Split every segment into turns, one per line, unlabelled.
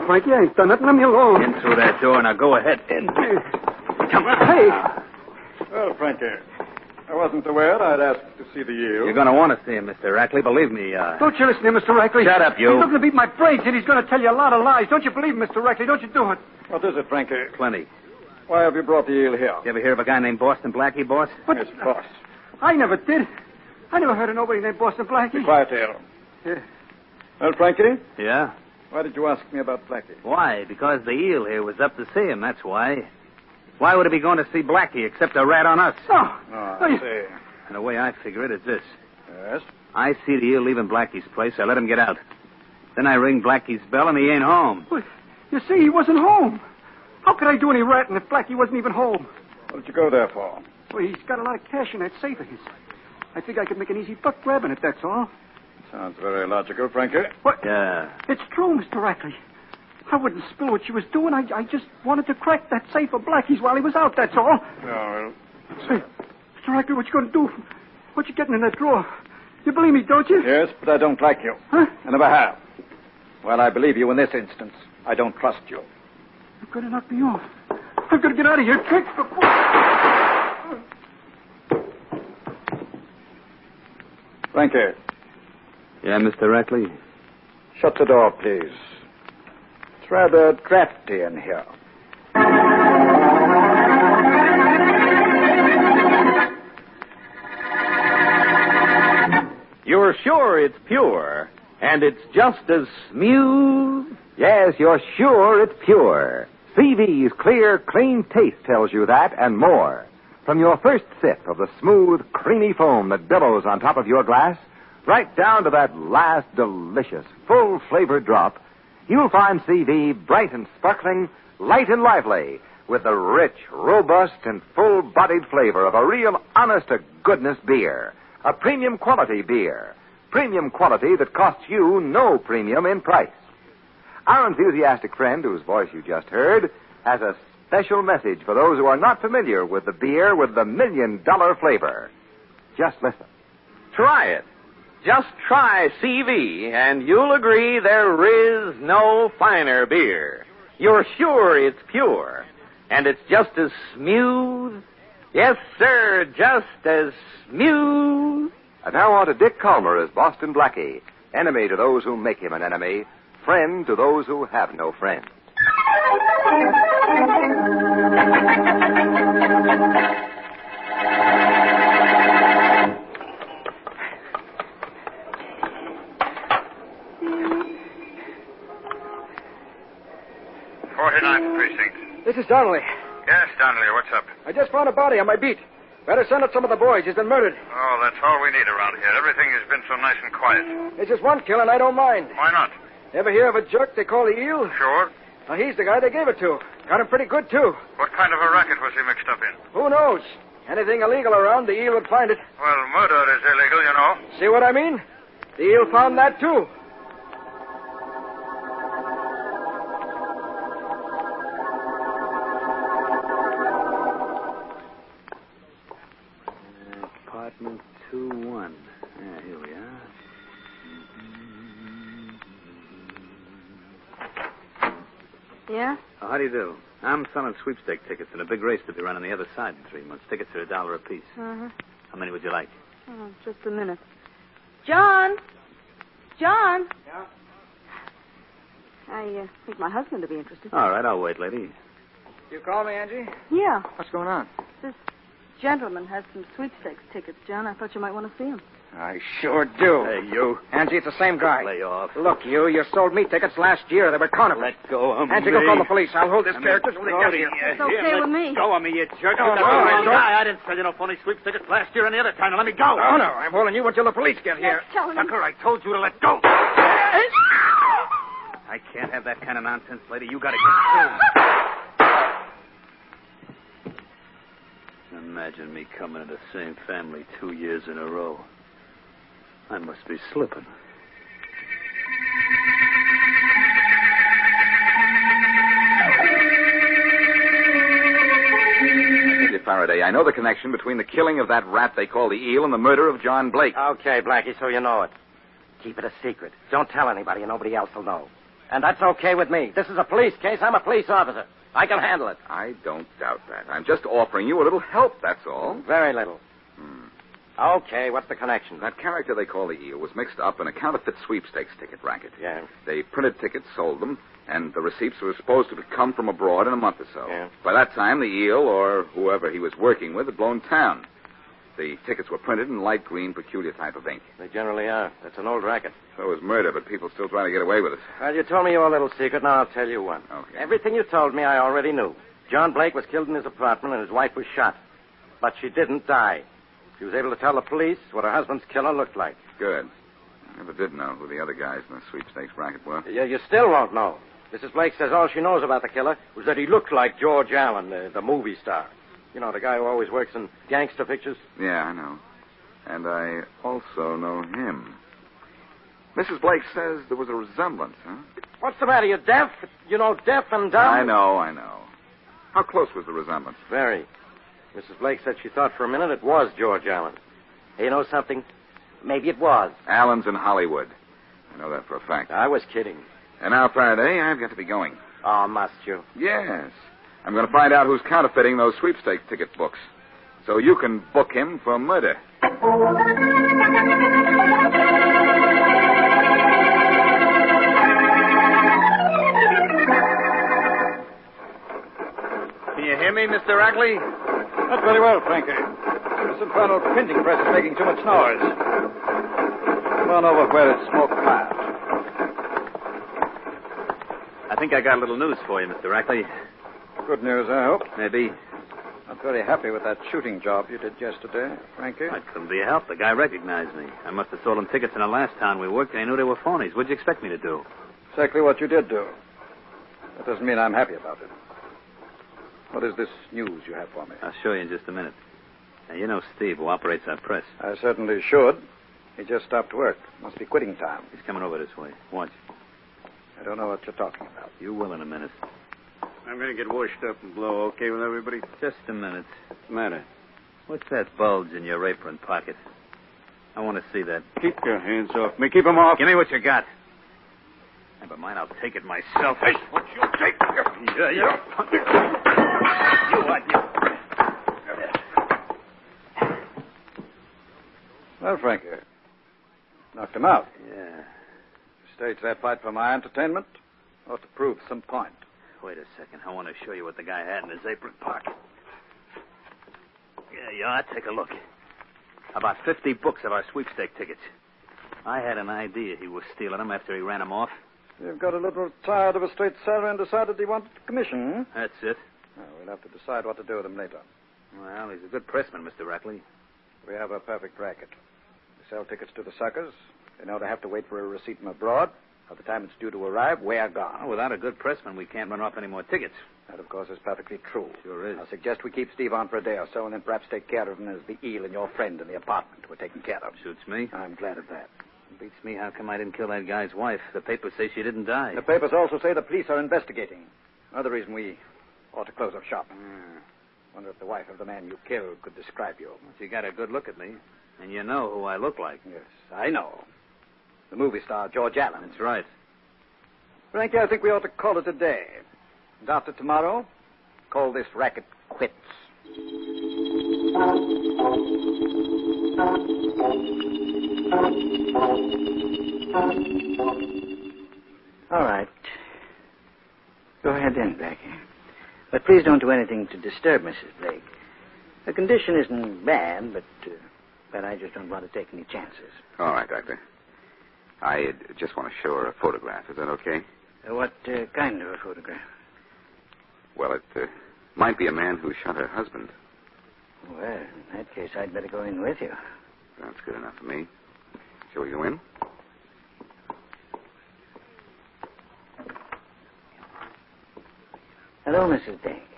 Frankie, I ain't done nothing. Let me alone.
In through that door, now go ahead. In. Come on.
Hey.
Well, Frankie, I wasn't aware I'd asked to see the yield.
You're going to want to see him, Mr. Rackley. Believe me.
Don't you listen to him, Mr. Rackley.
Shut up, you.
He's looking to beat my brains in. He's going to tell you a lot of lies. Don't you believe him, Mr. Rackley? Don't you do it.
What is it, Frankie?
Plenty.
Why have you brought the yield here?
You ever hear of a guy named Boston Blackie, boss?
What?
Yes, boss.
I never did. I never heard of nobody named Boston Blackie.
Be quiet, Hale.
Yeah.
Well, Frankie,
Yeah?
why did you ask me about Blackie?
Why? Because the eel here was up to see him, that's why. Why would he be going to see Blackie except to rat on us?
No.
I see.
And the way I figure it is this.
Yes?
I see the eel leaving Blackie's place. I let him get out. Then I ring Blackie's bell, and he ain't home.
Well, you see, he wasn't home. How could I do any ratting if Blackie wasn't even home?
What did you go there for?
Well, he's got a lot of cash in that safe of his. I think I could make an easy buck grabbing it, that's all.
Sounds very logical, Frankie.
What?
Yeah.
It's true, Mr. Rackley. I wouldn't spill what she was doing. I just wanted to crack that safe of Blackie's while he was out, that's all.
No,
Say, Mr. Rackley, what you going to do? What you getting in that drawer? You believe me, don't you?
yes, but I don't like you.
Huh?
I never have. Well, I believe you in this instance. I don't trust you.
You're going to knock me off. I've got to get out of here quick before...
Frankie,
Yeah, Mr. Rackley?
shut the door, please. It's rather drafty in here.
You're sure it's pure, and it's just as smooth?
Yes, you're sure it's pure. CV's clear, clean taste tells you that and more. From your first sip of the smooth, creamy foam that billows on top of your glass, right down to that last delicious, full-flavored drop, you'll find CV bright and sparkling, light and lively, with the rich, robust, and full-bodied flavor of a real honest-to-goodness beer. A premium quality beer. Premium quality that costs you no premium in price. Our enthusiastic friend, whose voice you just heard, has a special message for those who are not familiar with the beer with the $1 million flavor. Just listen.
Try it. Just try CV, and you'll agree there is no finer beer. You're sure it's pure, and it's just as smooth. Yes, sir, just as smooth.
And now on to Dick Calmer as Boston Blackie, enemy to those who make him an enemy, friend to those who have no friend.
Precinct.
This is Donnelly.
Yes, Donnelly, what's up?
I just found a body on my beat. Better send out some of the boys. He's been murdered.
Oh, that's all we need around here. Everything has been so nice and quiet.
There's just one kill, and I don't mind.
Why not?
Ever hear of a jerk they call the Eel?
Sure.
Well, he's the guy they gave it to. Got him pretty good, too.
What kind of a racket was he mixed up in?
Who knows? Anything illegal around, the Eel would find it.
Well, murder is illegal, you know.
See what I mean? The Eel found that, too.
Apartment 2-1. Yeah, here we are.
Yeah?
Oh, how do you do? I'm selling sweepstake tickets in a big race to be run on the other side in 3 months. Tickets are $1 apiece.
Uh-huh.
How many would you like?
Oh, just a minute. John? John?
Yeah?
I think my husband will be interested.
All right, I'll wait, lady.
You call me, Angie?
Yeah.
What's going on?
This gentleman has some sweepstakes tickets, John. I thought you might want to see him.
I sure do.
Hey, you.
Angie, it's the same guy.
Lay off.
Look, you sold me tickets last year. They were counterfeit.
Let go of
Angie,
me.
go call the police. I'll hold this character till they get here.
It's okay with me.
Go of me, you jerk.
Oh, no,
I
don't.
I didn't sell you no phony sweep tickets last year and the other time. Now let me go.
Oh, no, I'm holding you until the police get here.
Tell him.
Sucker, I told you to let go. I can't have that kind of nonsense, lady. You gotta get killed. Imagine me coming to the same family 2 years in a row. I must be slipping.
Faraday, I know the connection between the killing of that rat they call the eel and the murder of John Blake.
Okay, Blackie, so you know it. Keep it a secret. Don't tell anybody, and nobody else will know. And that's okay with me. This is a police case. I'm a police officer. I can handle it.
I don't doubt that. I'm just offering you a little help, that's all.
Very little. Okay, what's the connection?
That character they call the eel was mixed up in a counterfeit sweepstakes ticket racket.
Yeah.
They printed tickets, sold them, and the receipts were supposed to have come from abroad in a month or so.
Yeah.
By that time, the eel, or whoever he was working with, had blown town. The tickets were printed in light green, peculiar type of ink.
They generally are. That's an old racket.
So was murder, but people still trying to get away with it.
Well, you told me your little secret. Now I'll tell you one.
Okay.
Everything you told me I already knew. John Blake was killed in his apartment and his wife was shot. But she didn't die. She was able to tell the police what her husband's killer looked like.
Good. I never did know who the other guys in the sweepstakes racket were.
You still won't know. Mrs. Blake says all she knows about the killer was that he looked like George Allen, the movie star. You know, the guy who always works in gangster pictures?
Yeah, I know. And I also know him. Mrs. Blake says there was a resemblance, huh?
What's the matter? You deaf? You know, deaf and dumb?
I know. How close was the resemblance?
Very. Mrs. Blake said she thought for a minute it was George Allen. Hey, you know something? Maybe it was.
Allen's in Hollywood. I know that for a fact.
I was kidding.
And now, Faraday, I've got to be going.
Oh, must you?
Yes. I'm going to find out who's counterfeiting those sweepstake ticket books. So you can book him for murder.
Can you hear me, Mr. Rackley?
Not very well, Frankie. This infernal printing press is making too much noise. Come on over where it's more quiet.
I think I got a little news for you, Mr. Rackley.
Good news, I hope.
Maybe.
Not very happy with that shooting job you did yesterday, Frankie.
I couldn't be helped. The guy recognized me. I must have sold him tickets in the last town we worked, and I knew they were phonies. What'd you expect me to do?
Exactly what you did do. That doesn't mean I'm happy about it. What is this news you have for me?
I'll show you in just a minute. Now, you know Steve, who operates our press.
I certainly should. He just stopped work. Must be quitting time.
He's coming over this way. Watch.
I don't know what you're talking about.
You will in a minute.
I'm going to get washed up and blow. Okay with everybody?
Just a minute.
What's the matter?
What's that bulge in your apron pocket? I want to see that.
Keep your hands off me. Keep them off.
Give me what you got. Never mind, I'll take it myself.
Hey, what you take?
You what?
Well, Frankie, knocked him out.
Yeah.
Stage that fight for my entertainment ought to prove some point.
Wait a second. I want to show you what the guy had in his apron pocket. Yeah, you are. Take a look. About 50 books of our sweepstake tickets. I had an idea he was stealing them after he ran them off.
You've got a little tired of a straight salary and decided he wanted commission, huh?
That's it.
Well, we'll have to decide what to do with him later.
Well, he's a good pressman, Mr. Rackley.
We have a perfect racket. We sell tickets to the suckers. They know they have to wait for a receipt from abroad. By the time it's due to arrive, we're gone.
Well, without a good pressman, we can't run off any more tickets.
That, of course, is perfectly true.
Sure is.
I suggest we keep Steve on for a day or so and then perhaps take care of him as the eel and your friend in the apartment were taken care of.
Suits me.
I'm glad of that.
Beats me how come I didn't kill that guy's wife. The papers say she didn't die.
The papers also say the police are investigating. Another reason we ought to close up shop. Wonder if the wife of the man you killed could describe you.
Well, you got a good look at me, and you know who I look like.
Yes, I know. The movie star, George Allen.
That's right.
Frankie, I think we ought to call it a day. And after tomorrow, call this racket quits.
All right. Go ahead then, Blackie. But please don't do anything to disturb Mrs. Blake. The condition isn't bad, but I just don't want to take any chances.
All right, Doctor. I just want to show her a photograph. Is that okay?
What kind of a photograph?
Well, it might be a man who shot her husband.
Well, in that case, I'd better go in with you.
That's good enough for me. Shall we go in?
Hello, Mrs. Dake.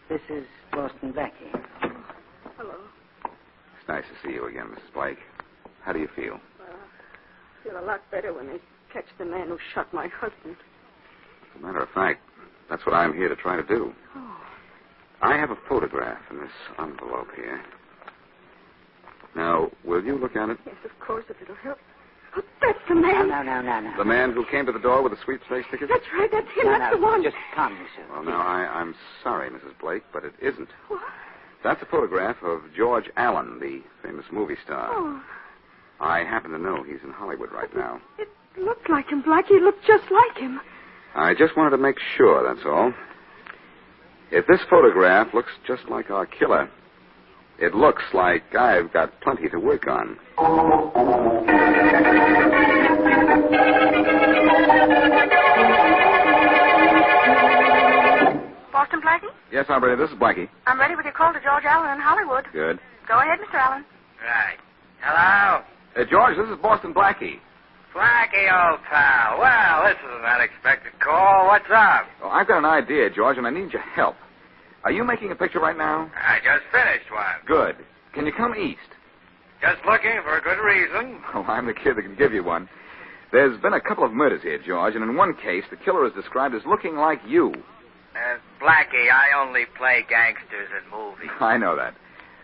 This is Boston Blackie.
Hello.
It's nice to see you again, Mrs. Blake. How do you feel?
I feel a lot better when they catch the man who shot my husband.
As a matter of fact, that's what I'm here to try to do.
Oh.
I have a photograph in this envelope here. Now, will you look at it?
Yes, of course, if it'll help. Oh, that's the man.
No.
The man who came to the door with the sweepstakes ticket?
That's right, that's him, that's the one.
Just calm yourself.
Well, now, I'm sorry, Mrs. Blake, but it isn't.
What?
That's a photograph of George Allen, the famous movie star.
Oh.
I happen to know he's in Hollywood right now.
It looked like him, Blackie. It looked just like him.
I just wanted to make sure, that's all. If this photograph looks just like our killer, it looks like I've got plenty to work on.
Boston Blackie?
Yes, operator, this is Blackie.
I'm ready with your call to George Allen in Hollywood.
Good.
Go ahead, Mr. Allen.
Right. Hello?
George, this is Boston Blackie.
Blackie, old pal. Well, this is an unexpected call. What's up?
Oh, I've got an idea, George, and I need your help. Are you making a picture right now?
I just finished one.
Good. Can you come east?
Just looking for a good reason.
Oh, I'm the kid that can give you one. There's been a couple of murders here, George, and in one case, the killer is described as looking like you.
Blackie, I only play gangsters in movies.
I know that.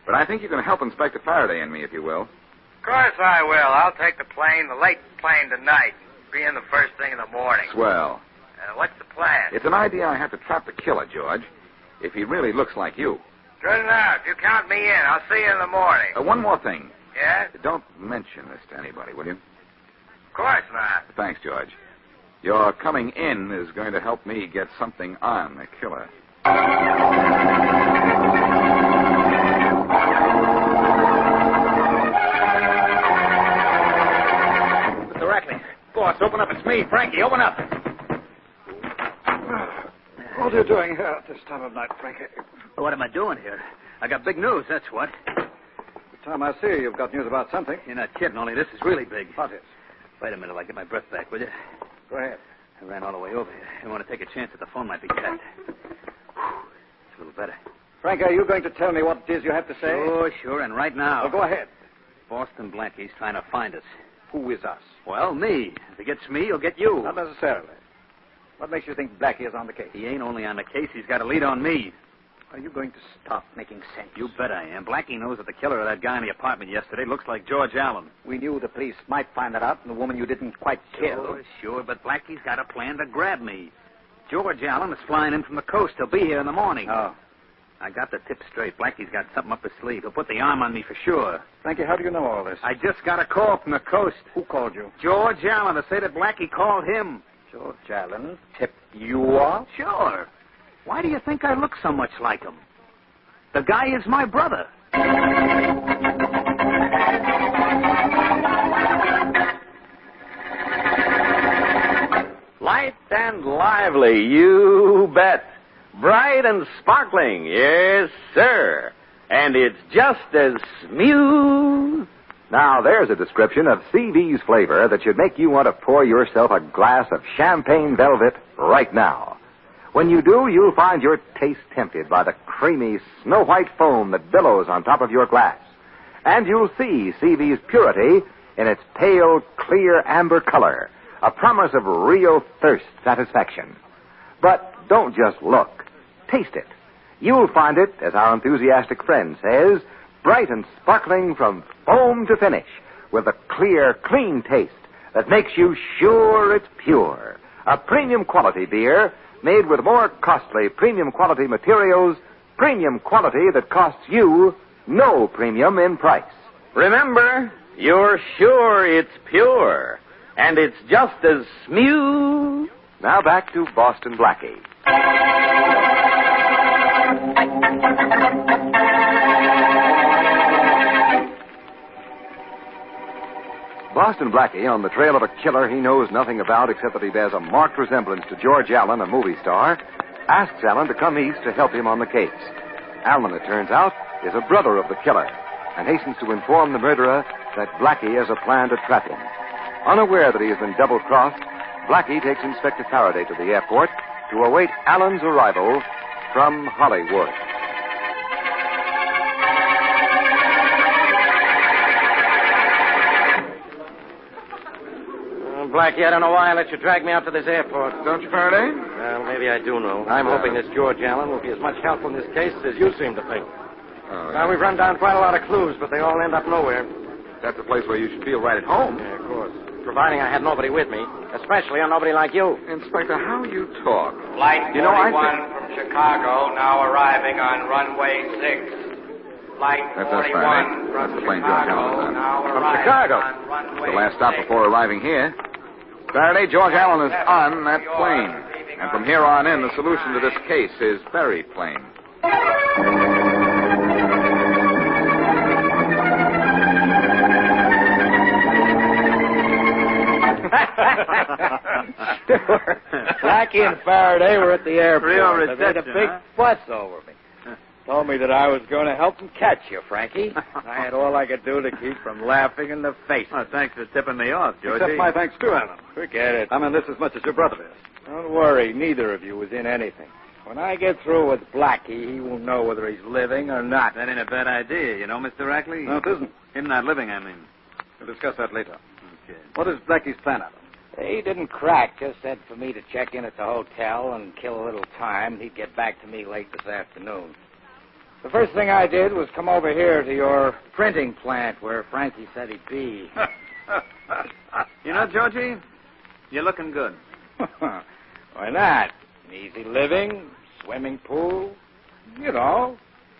But I think you can help Inspector Farraday and me, if you will.
Of course I will. I'll take the plane, the late plane tonight. Be in the first thing in the morning.
Swell.
What's the plan?
It's an idea I have to trap the killer, George. If he really looks like you.
Good enough. You count me in. I'll see you in the morning.
One more thing.
Yeah?
Don't mention this to anybody, will you?
Of course not.
Thanks, George. Your coming in is going to help me get something on the killer.
Mr. Rackley. Boss, open up. It's me, Frankie. Open up.
What are you doing here at this time of night, Frankie?
What am I doing here? I got big news, that's what.
The time I see you, you've got news about something.
You're not kidding, only this is really big.
What is?
Wait a minute, I'll get my breath back, will you?
Go ahead.
I ran all the way over here. I want to take a chance that the phone might be tapped. It's a little better.
Frank, are you going to tell me what it is you have to say?
Sure, and right now.
Well, go ahead.
Boston Blackie's trying to find us.
Who is us?
Well, me. If he gets me, he'll get you.
Not necessarily. What makes you think Blackie is on the case?
He ain't only on the case, he's got a lead on me.
Are you going to stop making sense?
You bet I am. Blackie knows that the killer of that guy in the apartment yesterday looks like George Allen.
We knew the police might find that out, and the woman you didn't quite kill.
Sure, but Blackie's got a plan to grab me. George Allen is flying in from the coast. He'll be here in the morning.
Oh.
I got the tip straight. Blackie's got something up his sleeve. He'll put the arm on me for sure.
Frankie, how do you know all this?
I just got a call from the coast.
Who called you?
George Allen to say that Blackie called him.
George Allen tipped you off?
Sure. Why do you think I look so much like him? The guy is my brother.
Light and lively, you bet. Bright and sparkling, yes, sir. And it's just as smooth.
Now, there's a description of CV's flavor that should make you want to pour yourself a glass of champagne velvet right now. When you do, you'll find your taste tempted by the creamy, snow-white foam that billows on top of your glass. And you'll see CV's purity in its pale, clear amber color, a promise of real thirst satisfaction. But don't just look. Taste it. You'll find it, as our enthusiastic friend says, bright and sparkling from foam to finish, with a clear, clean taste that makes you sure it's pure. A premium quality beer made with more costly premium quality materials, premium quality that costs you no premium in price.
Remember, you're sure it's pure, and it's just as smooth.
Now back to Boston Blackie. Boston Blackie, on the trail of a killer he knows nothing about except that he bears a marked resemblance to George Allen, a movie star, asks Allen to come east to help him on the case. Allen, it turns out, is a brother of the killer and hastens to inform the murderer that Blackie has a plan to trap him. Unaware that he has been double-crossed, Blackie takes Inspector Farraday to the airport to await Allen's arrival from Hollywood.
Blackie, I don't know why I let you drag me out to this airport.
Don't you, Faraday?
Well, maybe I do know. I'm hoping this George Allen will be as much help in this case as you seem to think.
Oh,
Now, we've run down quite a lot of clues, but they all end up nowhere.
That's a place where you should feel right at home.
Yeah, of course. Providing I had nobody with me, especially a nobody like you.
Inspector, how you talk.
Flight 41
I
from Chicago, now arriving on runway 6. Flight
That's us,
41
Faraday.
from
That's the plane George
Chicago,
Allen is on.
now
From
arriving
Chicago.
on runway
The last stop
6.
before arriving here. Faraday, George Allen is on that plane. And from here on in, the solution to this case is very plain.
Sure. Blackie and Farraday were at the airport.
Real
They made a
reception,
big
huh?
fuss over me. Told me that I was going to help them catch you, Frankie. I had all I could do to keep from laughing in the face.
Well, thanks for tipping me off, Georgie.
Except my thanks too, Allen.
Forget it.
I'm in this as much as your brother is.
Don't worry. Neither of you was in anything. When I get through with Blackie, he won't know whether he's living or not.
That ain't a bad idea, you know, Mr. Rackley.
No, it isn't.
Him not living, I mean.
We'll discuss that later.
Okay.
What is Blackie's plan, Allen?
He didn't crack. Just said for me to check in at the hotel and kill a little time. He'd get back to me late this afternoon. The first thing I did was come over here to your printing plant where Frankie said he'd be.
You know, Georgie, you're looking good.
Why not? Easy living, swimming pool, you know,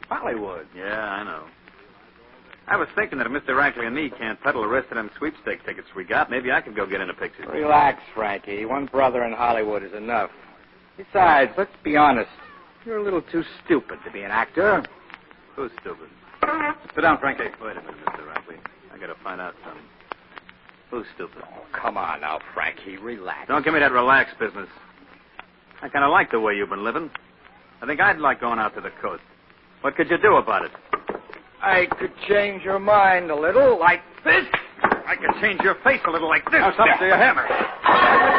Hollywood.
Yeah, I know. I was thinking that if Mr. Rackley and me can't peddle the rest of them sweepstakes tickets we got, maybe I could go get in a picture.
Relax, Frankie. One brother in Hollywood is enough. Besides, let's be honest. You're a little too stupid to be an actor.
Who's stupid?
Sit down, Frankie.
Wait a minute, Mr. Rackley. I gotta find out something. Who's stupid?
Oh, come on now, Frankie. Relax.
Don't give me that relaxed business. I kind of like the way you've been living. I think I'd like going out to the coast. What could you do about it?
I could change your mind a little, like this.
I could change your face a little like this.
Now, stop it to your hammer.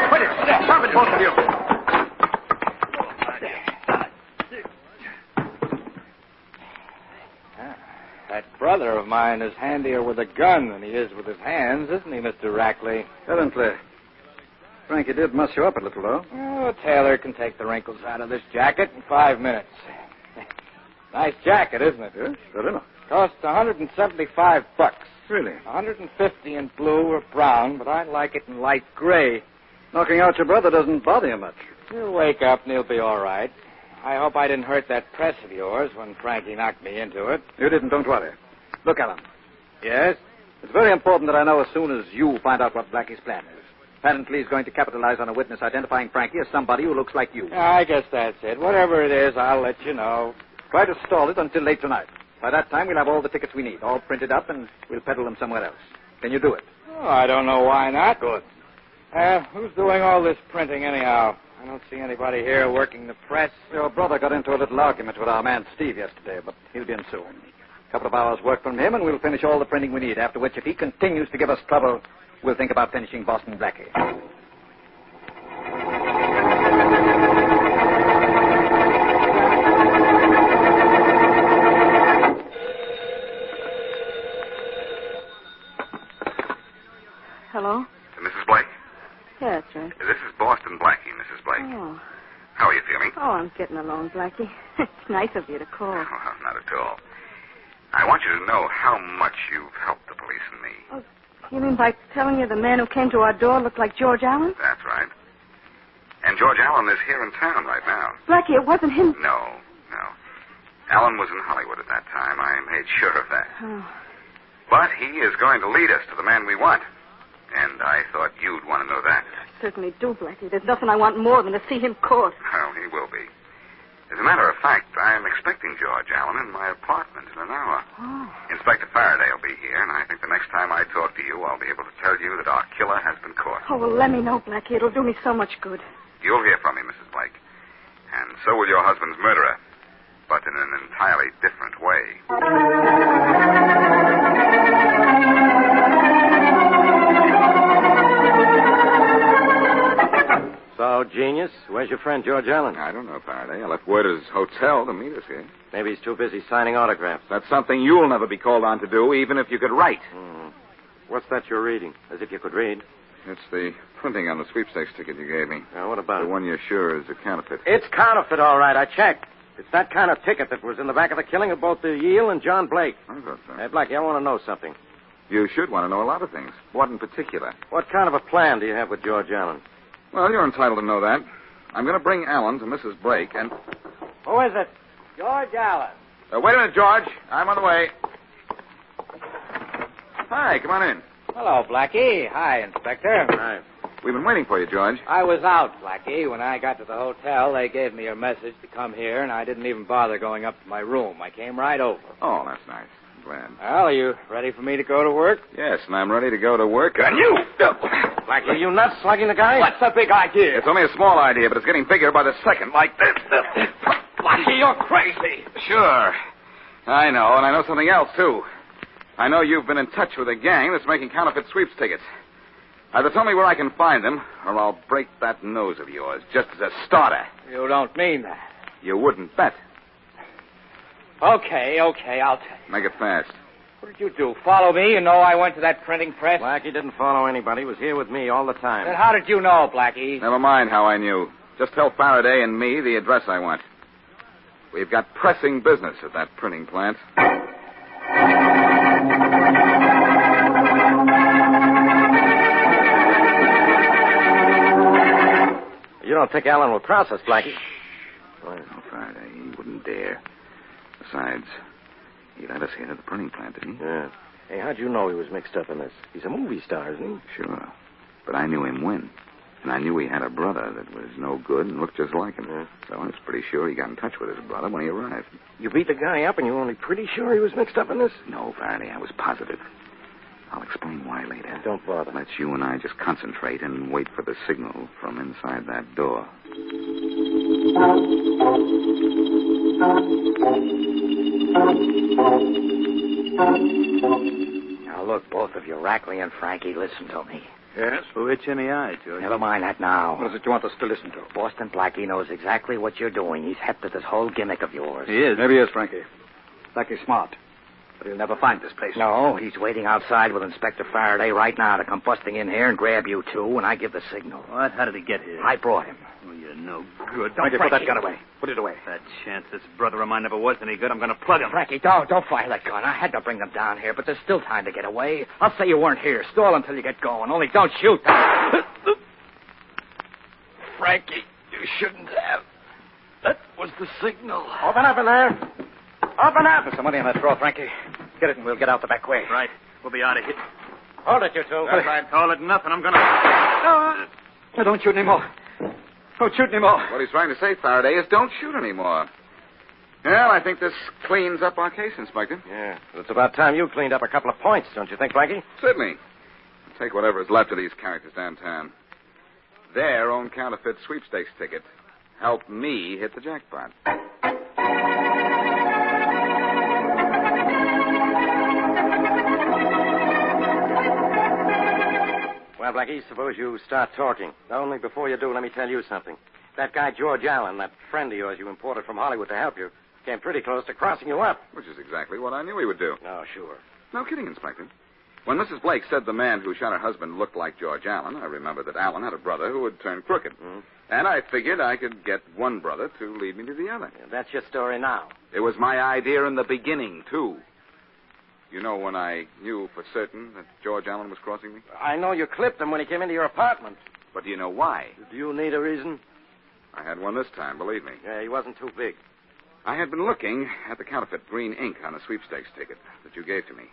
Quit it. Stop it, both of you.
That brother of mine is handier with a gun than he is with his hands, isn't he, Mr. Rackley?
Evidently. Frankie did muss you up a little, though.
Oh, Taylor can take the wrinkles out of this jacket in 5 minutes. Nice jacket, isn't it?
Yes, good enough.
Costs $175.
Really?
150 in blue or brown, but I like it in light gray.
Knocking out your brother doesn't bother you much.
He'll wake up and he'll be all right. I hope I didn't hurt that press of yours when Frankie knocked me into it.
You didn't, don't worry. Look, Allen.
Yes?
It's very important that I know as soon as you find out what Blackie's plan is. Apparently he's going to capitalize on a witness identifying Frankie as somebody who looks like you.
I guess that's it. Whatever it is, I'll let you know.
Try to stall it until late tonight. By that time, we'll have all the tickets we need, all printed up, and we'll peddle them somewhere else. Can you do it?
Oh, I don't know why not.
Good.
Who's doing all this printing anyhow? I don't see anybody here working the press.
Your brother got into a little argument with our man Steve yesterday, but he'll be in soon. A couple of hours' work from him, and we'll finish all the printing we need, after which, if he continues to give us trouble, we'll think about finishing Boston Blackie.
Hello?
Mrs. Blake?
Yeah, that's right.
This is Boston Blackie, Mrs. Blake.
Oh.
How are you feeling?
Oh, I'm getting along, Blackie. It's nice of you to call.
Oh, not at all. I want you to know how much you've helped the police and me.
Oh, you mean by telling you the man who came to our door looked like George Allen?
That's right. And George Allen is here in town right now.
Blackie, it wasn't him.
No. Allen was in Hollywood at that time. I made sure of that.
Oh.
But he is going to lead us to the man we want. And I thought you'd want to know that.
I certainly do, Blackie. There's nothing I want more than to see him caught.
Well, he will be. As a matter of fact, I'm expecting George Allen in my apartment in an hour.
Oh.
Inspector Farraday will be here, and I think the next time I talk to you, I'll be able to tell you that our killer has been caught.
Oh, well, let me know, Blackie. It'll do me so much good.
You'll hear from me, Mrs. Blake. And so will your husband's murderer, but in an entirely different way.
So, genius, where's your friend George Allen?
I don't know, Faraday. I left word at his hotel to meet us here.
Maybe he's too busy signing autographs.
That's something you'll never be called on to do, even if you could write.
What's that you're reading? As if you could read.
It's the printing on the sweepstakes ticket you gave me.
Now, what about
The
it?
one you're sure is a counterfeit.
It's counterfeit, all right. I checked. It's that kind of ticket that was in the back of the killing of both the Yale and John Blake.
I thought so.
Hey, Blackie, I want to know something.
You should want to know a lot of things. What in particular?
What kind of a plan do you have with George Allen?
Well, you're entitled to know that. I'm going to bring Allen to Mrs. Blake and...
Who is it? George Allen.
Wait a minute, George. I'm on the way. Hi, come on in.
Hello, Blackie. Hi, Inspector.
Hi.
We've been waiting for you, George.
I was out, Blackie. When I got to the hotel, they gave me a message to come here, and I didn't even bother going up to my room. I came right over.
Oh, that's nice. I'm glad.
Well, are you ready for me to go to work?
Yes, and I'm ready to go to work. And you...
Blackie, are you nuts slugging the guy?
What's the big idea?
It's only a small idea, but it's getting bigger by the second, like this.
Blackie, you're crazy.
Sure. I know, and I know something else, too. I know you've been in touch with a gang that's making counterfeit sweeps tickets. Either tell me where I can find them, or I'll break that nose of yours, just as a starter.
You don't mean that.
You wouldn't bet.
Okay, I'll tell you.
Make it fast.
What did you do, follow me? You know I went to that printing press?
Blackie didn't follow anybody. He was here with me all the time.
Then how did you know, Blackie?
Never mind how I knew. Just tell Faraday and me the address I want. We've got pressing business at that printing plant.
You don't think Allen will cross us, Blackie?
Well, no, Faraday. He wouldn't dare. Besides, he let us in at the printing plant, didn't he?
Yeah. Hey, how'd you know he was mixed up in this? He's a movie star, isn't he?
Sure. But I knew him when. And I knew he had a brother that was no good and looked just like him.
Yeah.
So I was pretty sure he got in touch with his brother when he arrived.
You beat the guy up and you were only pretty sure he was mixed up in this?
No, Faraday, I was positive. I'll explain why later.
Don't bother.
Let's you and I just concentrate and wait for the signal from inside that door.
Now, look, both of you, Rackley and Frankie, listen to me.
Yes? Well, itch in the eye, George.
Never mind that now.
What is it you want us to listen to?
Boston Blackie knows exactly what you're doing. He's hep to this whole gimmick of yours.
He is.
Maybe he is, Frankie. Blackie's smart. But he'll never find this place.
No, he's waiting outside with Inspector Farraday right now to come busting in here and grab you two when I give the signal.
What? How did he get here?
I brought him.
Oh, you're no good.
Frankie, put that gun away. Put it away.
That chance this brother of mine never was any good, I'm going to plug him.
Frankie, don't fire that gun. I had to bring them down here, but there's still time to get away. I'll say you weren't here. Stall until you get going. Only don't shoot. Frankie, you shouldn't have. That was the signal.
Open up in there. Open up.
There's some money in that drawer, Frankie. Get it and we'll get out the back way.
Right. We'll be out of here.
Hold it, you two.
That's right. Hold it. Nothing. I'm going to...
No, don't shoot anymore. Don't shoot anymore.
What he's trying to say, Faraday, is don't shoot anymore. Well, I think this cleans up our case, Inspector.
Yeah. Well, it's about time you cleaned up a couple of points, don't you think, Blackie?
Certainly. Take whatever is left of these characters downtown. Their own counterfeit sweepstakes ticket. Help me hit the jackpot.
Well, Blackie, suppose you start talking. Only before you do, let me tell you something. That guy, George Allen, that friend of yours you imported from Hollywood to help you, came pretty close to crossing you up.
Which is exactly what I knew he would do.
Oh, sure.
No kidding, Inspector. When Mrs. Blake said the man who shot her husband looked like George Allen, I remembered that Allen had a brother who had turned crooked. And I figured I could get one brother to lead me to the other.
Yeah, that's your story now.
It was my idea in the beginning, too. You know when I knew for certain that George Allen was crossing me?
I know you clipped him when he came into your apartment.
But do you know why?
Do you need a reason?
I had one this time, believe me.
Yeah, he wasn't too big.
I had been looking at the counterfeit green ink on the sweepstakes ticket that you gave to me.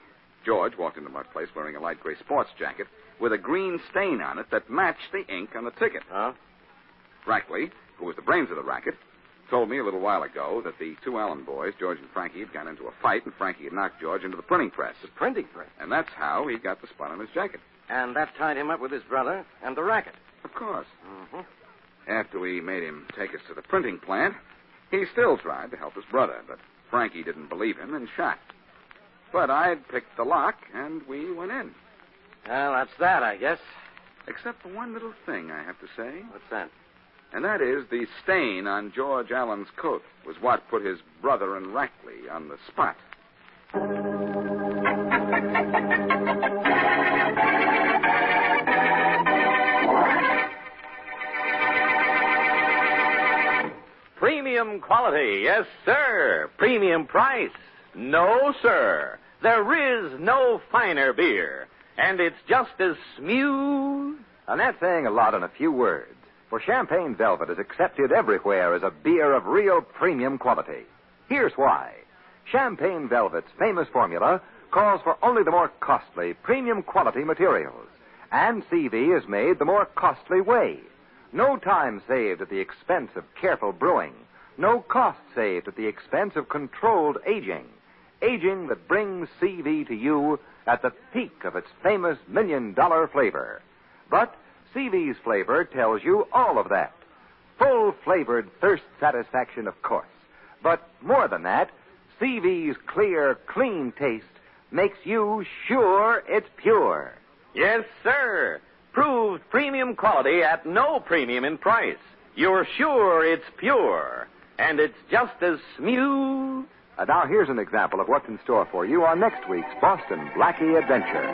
George walked into my place wearing a light gray sports jacket with a green stain on it that matched the ink on the ticket.
Huh?
Rackley, who was the brains of the racket, told me a little while ago that the two Allen boys, George and Frankie, had gotten into a fight, and Frankie had knocked George into the printing press.
The printing press?
And that's how he got the spot on his jacket.
And that tied him up with his brother and the racket.
Of course.
Mm-hmm.
After we made him take us to the printing plant, he still tried to help his brother, but Frankie didn't believe him and shot. But I'd picked the lock, and we went in.
Well, that's that, I guess.
Except for one little thing, I have to say.
What's that?
And that is the stain on George Allen's coat was what put his brother and Rackley on the spot.
Premium quality, yes, sir. Premium price, no, sir. There is no finer beer, and it's just as smooth.
And that's saying a lot in a few words. For Champagne Velvet is accepted everywhere as a beer of real premium quality. Here's why. Champagne Velvet's famous formula calls for only the more costly premium quality materials. And CV is made the more costly way. No time saved at the expense of careful brewing. No cost saved at the expense of controlled aging. Aging that brings CV to you at the peak of its famous $1 million flavor. But CV's flavor tells you all of that. Full-flavored thirst satisfaction, of course. But more than that, CV's clear, clean taste makes you sure it's pure.
Yes, sir. Proved premium quality at no premium in price. You're sure it's pure. And it's just as smooth.
Now, here's an example of what's in store for you on next week's Boston Blackie Adventure.